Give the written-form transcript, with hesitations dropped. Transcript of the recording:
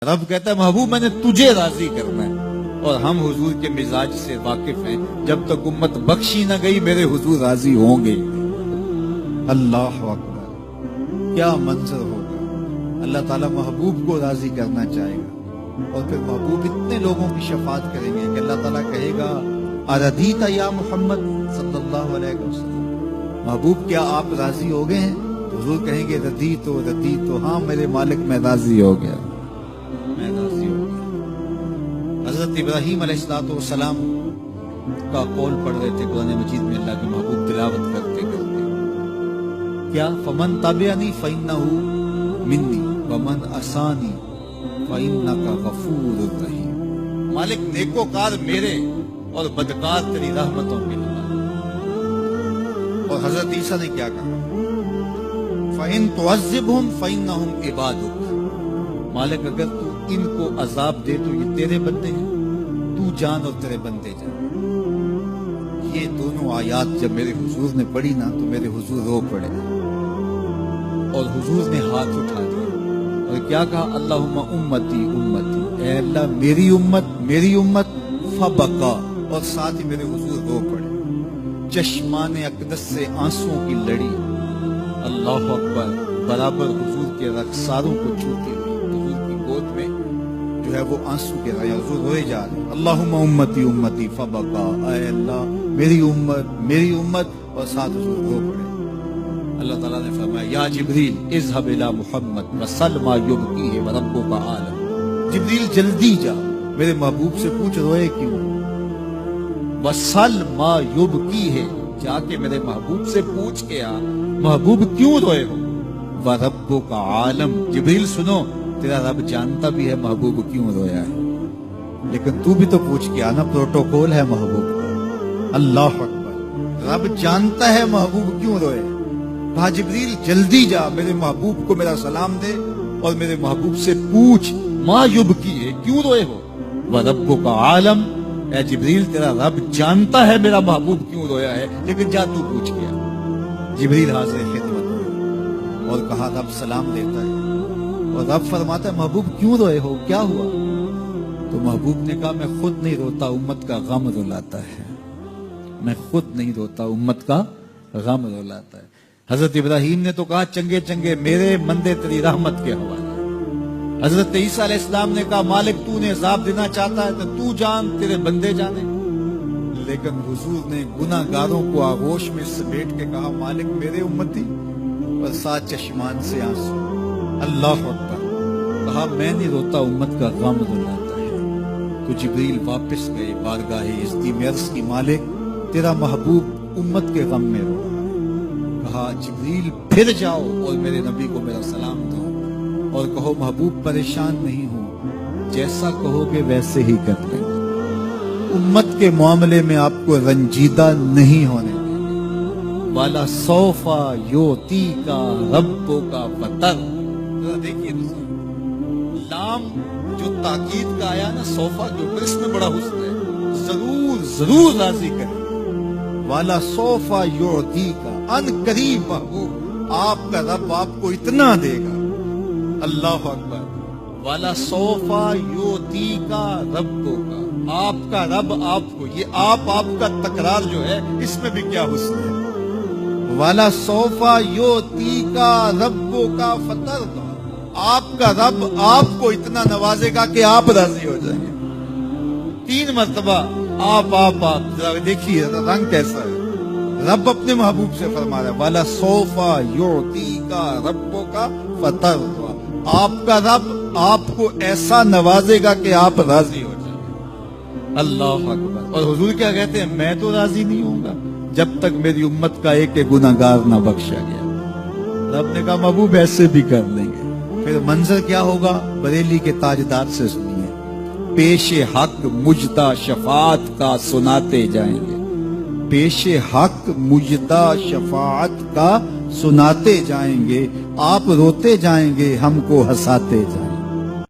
رب کہتا ہے محبوب میں نے تجھے راضی کرنا ہے، اور ہم حضور کے مزاج سے واقف ہیں، جب تک امت بخشی نہ گئی میرے حضور راضی ہوں گے۔ اللہ اکبر، کیا منظر ہوگا! اللہ تعالیٰ محبوب کو راضی کرنا چاہے گا، اور پھر محبوب اتنے لوگوں کی شفاعت کریں گے کہ اللہ تعالیٰ کہے گا اردیت یا محمد صلی اللہ علیہ وسلم، محبوب کیا آپ راضی ہو گئے ہیں؟ حضور کہیں گے ردیت تو ہاں میرے مالک میں راضی ہو گیا، میں راضی ہو گیا۔ حضرت ابراہیم علیہ السلام کا قول پڑھ رہے تھے قرآن مجید میں، اللہ کے محبوب تلاوت کرتے کرتے، کیا فمن تبعنی فإنہ منی ومن عصانی فإنک غفور رحیم، مالک نیکوکار میرے اور بدکار تیری رحمتوں کے لیے۔ اور حضرت عیسیٰ نے کیا کہا؟ فإن تعذبہم فإنہم عبادک، مالک اگر تو ان کو عذاب دے تو یہ تیرے بندے ہیں، تو جان اور تیرے بندے جان۔ یہ دونوں آیات جب میرے حضور نے پڑھی نا تو میرے حضور رو پڑے، اور حضور نے ہاتھ اٹھا دیا اور کیا کہا؟ اللہم امتی امتی، اے اللہ میری امت فبقا، اور ساتھ ہی میرے حضور رو پڑے، چشمان اقدس سے آنسوؤں کی لڑی، اللہ اکبر، برابر حضور کے رخساروں کو چھوتے ہوئے حضور کی گود میں جو ہے وہ آنسو کے رہے، حضور روئے جا رہے، اللہم امتی امتی فبقا، اے اللہ میری امت، اور ساتھ حضور رو پڑے۔ اللہ تعالیٰ نے فرمایا یا جبریل اذهب الى محمد وسل ما یبکیہ وربک عالم، جبریل جلدی جا میرے محبوب سے پوچھ روئے کیوں، وسل ما یبکیہ، جا کے میرے محبوب سے پوچھ کے آ محبوب کیوں روئے ہو، وَرَبُّكَ عالم، جبریل سنو تیرا رب جانتا بھی ہے محبوب کیوں رویا ہے، لیکن تو بھی تو پوچھ کے آنا، پروٹوکول ہے محبوب کا۔ اللہ اکبر، رب جانتا ہے محبوب کیوں روئے، کہا جبریل جلدی جا میرے محبوب کو میرا سلام دے اور میرے محبوب سے پوچھ ما یبکی، کیوں روئے ہو، وَرَبُّكَ عالم، اے جبریل تیرا رب جانتا ہے میرا محبوب کیوں رویا ہے، لیکن جا تو پوچھ گیا۔ جبریل حاضر خدمت میں اور کہا رب سلام دیتا ہے، اور رب فرماتا ہے محبوب کیوں روئے ہو، کیا ہوا؟ تو محبوب نے کہا میں خود نہیں روتا، امت کا غم رلاتا ہے، میں خود نہیں روتا، امت کا غم رلاتا ہے۔ حضرت ابراہیم نے تو کہا چنگے چنگے میرے مندے تیری رحمت کے حوالے۔ حضرت عیسیٰ علیہ السلام نے کہا مالک تو نے عذاب دینا چاہتا ہے تو جان تیرے بندے جانے، لیکن حضور نے گناہ گاروں کو آغوش میں سمیٹ کے کہا مالک میرے امتی، اور ساتھ چشمان سے آنسو، اللہ اکبر، کہا میں نہیں روتا، امت کا غم رلاتا ہے۔ تو جبریل واپس گئے بارگاہ عزتی میں، عرض کی مالک تیرا محبوب امت کے غم میں رو، کہا جبریل پھر جاؤ اور میرے نبی کو میرا سلام دو اور کہو محبوب پریشان نہیں ہوں، جیسا کہو گے ویسے ہی کر لیں گے، امت کے معاملے میں آپ کو رنجیدہ نہیں ہونے دیں گے۔ والا سوفا یوتی کا ربو کا وطر، دیکھیے لام جو تاکید کا آیا نا، سوفا جو اس میں بڑا حسن ہے، ضرور راضی کرے، والا سوفا یوتی کا، ان قریب محبوب آپ کا رب آپ کو اتنا دے گا، اللہ اکبر، والا سوفا یوتی کا ربو کا، آپ کا رب آپ کو، یہ آپ کا تکرار جو ہے اس میں بھی کیا حسن ہے، والا سوفا یوتی کا ربو کا فطر، آپ کا رب آپ کو اتنا نوازے گا کہ آپ راضی ہو جائیں گے۔ 3 مرتبہ آپ دیکھیے رنگ کیسا ہے، رب اپنے محبوب سے فرما رہا ہے والا سوفا یوتی کا ربو کا فطر، آپ کا رب آپ کو ایسا نوازے گا کہ آپ راضی ہو جائیں گے، اللہ اکبر۔ اور حضور کیا کہتے ہیں میں تو راضی نہیں ہوں گا جب تک میری امت کا ایک گناہگار نہ بخشا گیا۔ رب نے کہا محبوب ایسے بھی کر لیں گے۔ پھر منظر کیا ہوگا؟ بریلی کے تاجدار سے سنیے، پیش حق مجدہ شفاعت کا سناتے جائیں گے، پیش حق مجدہ شفاعت کا سناتے جائیں گے، آپ روتے جائیں گے ہم کو ہنساتے جائیں گے۔